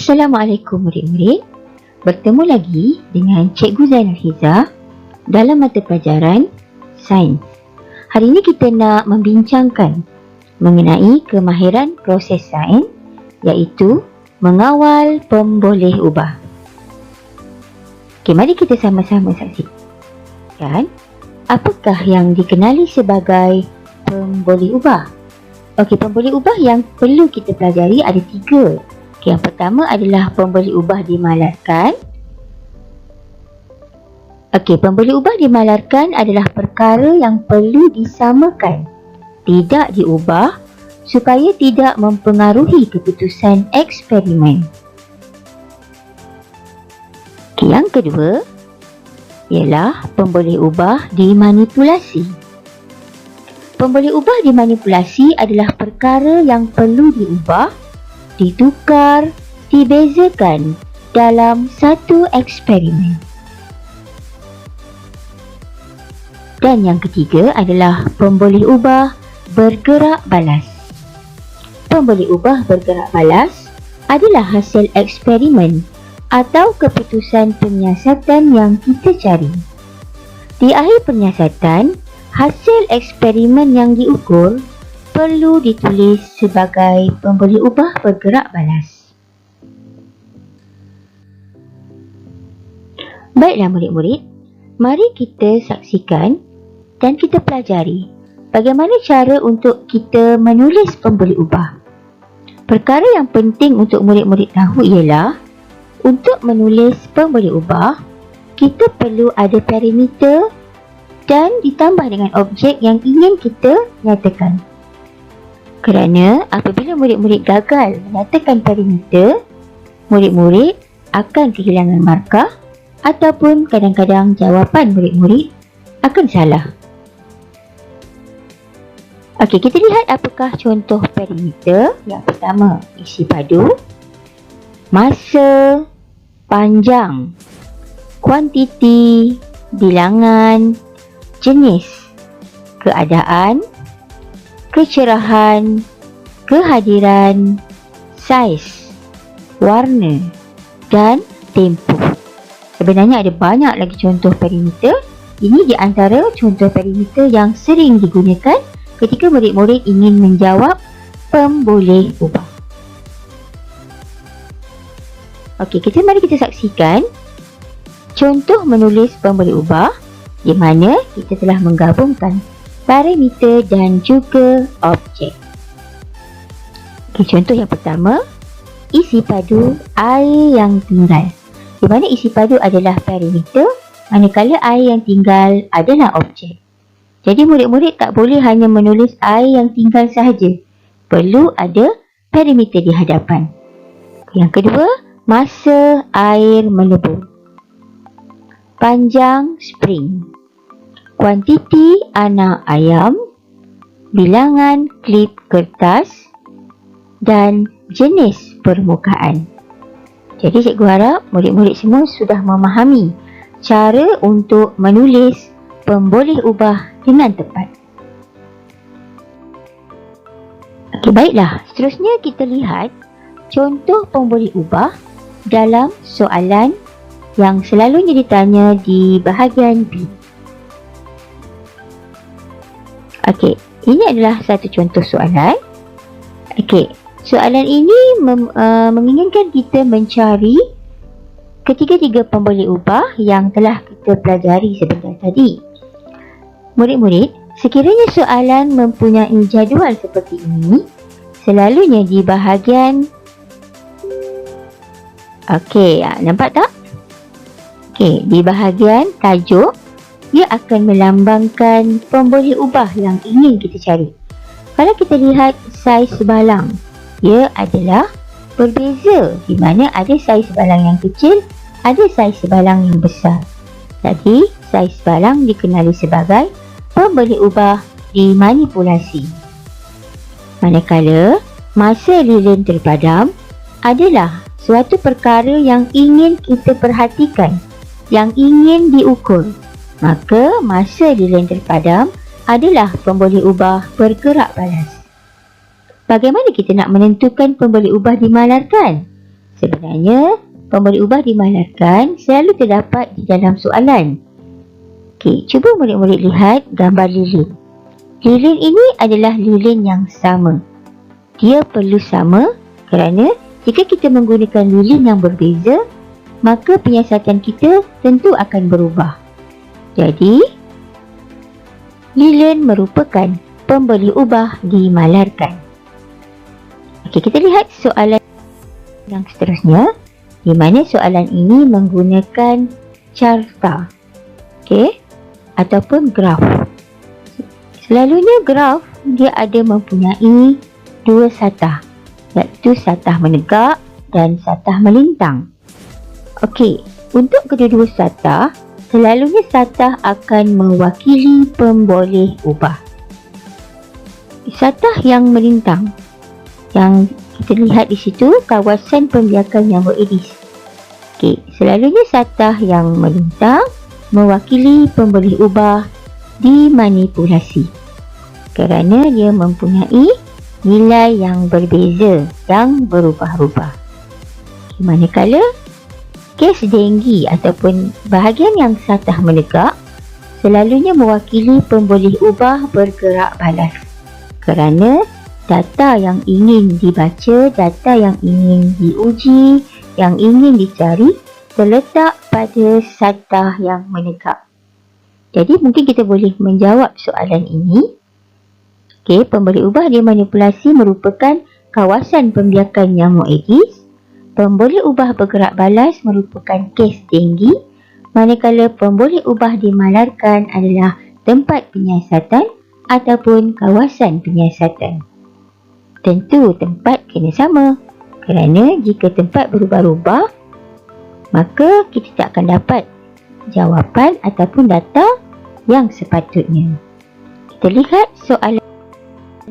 Assalamualaikum murid-murid. Bertemu lagi dengan Cikgu Zainal Hiza dalam mata pelajaran Sains. Hari ini kita nak membincangkan mengenai kemahiran proses sains, iaitu mengawal pemboleh ubah. Okey, mari kita sama-sama saksikan apakah yang dikenali sebagai pemboleh ubah. Okey, pemboleh ubah yang perlu kita pelajari ada 3. Okay, yang pertama adalah pemboleh ubah dimalarkan. Okey, pemboleh ubah dimalarkan adalah perkara yang perlu disamakan, tidak diubah supaya tidak mempengaruhi keputusan eksperimen. Okay, yang kedua ialah pemboleh ubah dimanipulasi. Pemboleh ubah dimanipulasi adalah perkara yang perlu diubah, ditukar, dibezakan dalam satu eksperimen. Dan yang ketiga adalah pemboleh ubah bergerak balas. Pemboleh ubah bergerak balas adalah hasil eksperimen atau keputusan penyiasatan yang kita cari. Di akhir penyiasatan, hasil eksperimen yang diukur perlu ditulis sebagai pemboleh ubah bergerak balas. Baiklah murid-murid, mari kita saksikan dan kita pelajari bagaimana cara untuk kita menulis pemboleh ubah. Perkara yang penting untuk murid-murid tahu ialah untuk menulis pemboleh ubah, kita perlu ada parameter dan ditambah dengan objek yang ingin kita nyatakan. Kerana apabila murid-murid gagal menyatakan parameter, murid-murid akan kehilangan markah ataupun kadang-kadang jawapan murid-murid akan salah. Okey, kita lihat apakah contoh parameter. Yang pertama, isi padu, masa, panjang, kuantiti, bilangan, jenis, keadaan, kecerahan, kehadiran, saiz, warna dan tempoh. Sebenarnya ada banyak lagi contoh parameter. Ini di antara contoh parameter yang sering digunakan ketika murid-murid ingin menjawab pemboleh ubah. Okey, mari kita saksikan contoh menulis pemboleh ubah di mana kita telah menggabungkan parameter dan juga objek. Okay, contoh yang pertama, isi padu air yang tinggal. Di mana isi padu adalah parameter, manakala air yang tinggal adalah objek. Jadi murid-murid tak boleh hanya menulis air yang tinggal sahaja. Perlu ada parameter di hadapan. Okay, yang kedua, masa air melebur. Panjang spring. Kuantiti anak ayam, bilangan klip kertas dan jenis permukaan. Jadi cikgu harap murid-murid semua sudah memahami cara untuk menulis pemboleh ubah dengan tepat. Okey, baiklah. Seterusnya kita lihat contoh pemboleh ubah dalam soalan yang selalunya ditanya di bahagian B. Okey, ini adalah satu contoh soalan. Okey, soalan ini menginginkan kita mencari ketiga-tiga pemboleh ubah yang telah kita pelajari sebentar tadi. Murid-murid, sekiranya soalan mempunyai jadual seperti ini, selalunya di bahagian nampak tak? Okey, di bahagian tajuk ia akan melambangkan pemboleh ubah yang ingin kita cari. Kalau kita lihat saiz balang, ia adalah berbeza di mana ada saiz balang yang kecil, ada saiz balang yang besar. Jadi, saiz balang dikenali sebagai pemboleh ubah dimanipulasi. Manakala masa lilin terpadam adalah suatu perkara yang ingin kita perhatikan, yang ingin diukur. Maka masa lilin terpadam adalah pemboleh ubah bergerak balas. Bagaimana kita nak menentukan pemboleh ubah dimalarkan? Sebenarnya, pemboleh ubah dimalarkan selalu terdapat di dalam soalan. Okey, cuba murid-murid lihat gambar lilin. Lilin ini adalah lilin yang sama. Dia perlu sama kerana jika kita menggunakan lilin yang berbeza, maka penyiasatan kita tentu akan berubah. Jadi, lilin merupakan pemboleh ubah dimalarkan. Okey, kita lihat soalan yang seterusnya, di mana soalan ini menggunakan carta, okey, ataupun graf. Selalunya graf dia ada mempunyai dua satah, iaitu satah menegak dan satah melintang. Okey, untuk kedua-dua satah, selalunya satah akan mewakili pemboleh ubah. Satah yang melintang, yang kita lihat di situ, kawasan pembiakan yang beridis. Okey, selalunya satah yang melintang mewakili pemboleh ubah dimanipulasi kerana dia mempunyai nilai yang berbeza, yang berubah-ubah. Okay, manakala kes denggi ataupun bahagian yang satah menegak selalunya mewakili pemboleh ubah bergerak balas kerana data yang ingin dibaca, data yang ingin diuji, yang ingin dicari terletak pada satah yang menegak. Jadi mungkin kita boleh menjawab soalan ini. Okey, pemboleh ubah dimanipulasi merupakan kawasan pembiakan yang Aedes. Pemboleh ubah bergerak balas merupakan kes denggi, manakala pemboleh ubah dimalarkan adalah tempat penyiasatan ataupun kawasan penyiasatan. Tentu tempat kena sama, kerana jika tempat berubah-ubah, maka kita tak akan dapat jawapan ataupun data yang sepatutnya. Kita lihat soalan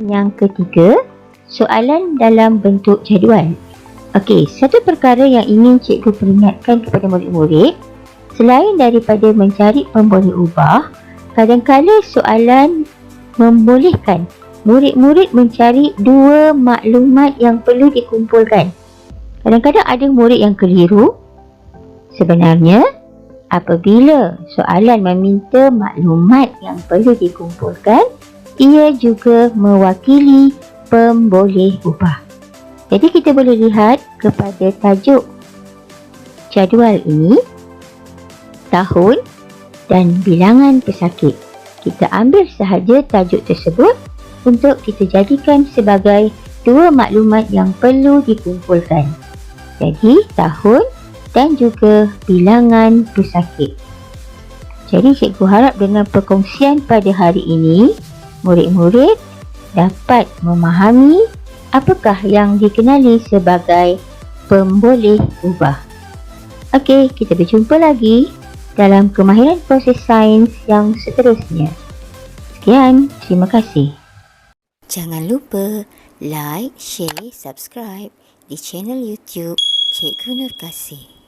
yang ketiga, soalan dalam bentuk jadual. Okey, satu perkara yang ingin cikgu peringatkan kepada murid-murid, selain daripada mencari pemboleh ubah, kadang-kadang soalan membolehkan murid-murid mencari dua maklumat yang perlu dikumpulkan. Kadang-kadang ada murid yang keliru. Sebenarnya, apabila soalan meminta maklumat yang perlu dikumpulkan, ia juga mewakili pemboleh ubah. Jadi kita boleh lihat kepada tajuk jadual ini, tahun dan bilangan pesakit. Kita ambil sahaja tajuk tersebut untuk kita jadikan sebagai dua maklumat yang perlu dikumpulkan. Jadi tahun dan juga bilangan pesakit. Jadi cikgu harap dengan perkongsian pada hari ini, murid-murid dapat memahami apakah yang dikenali sebagai pemboleh ubah. Okey, kita berjumpa lagi dalam kemahiran proses sains yang seterusnya. Sekian, terima kasih. Jangan lupa like, share, subscribe di channel YouTube Cikgu Nur Kasih.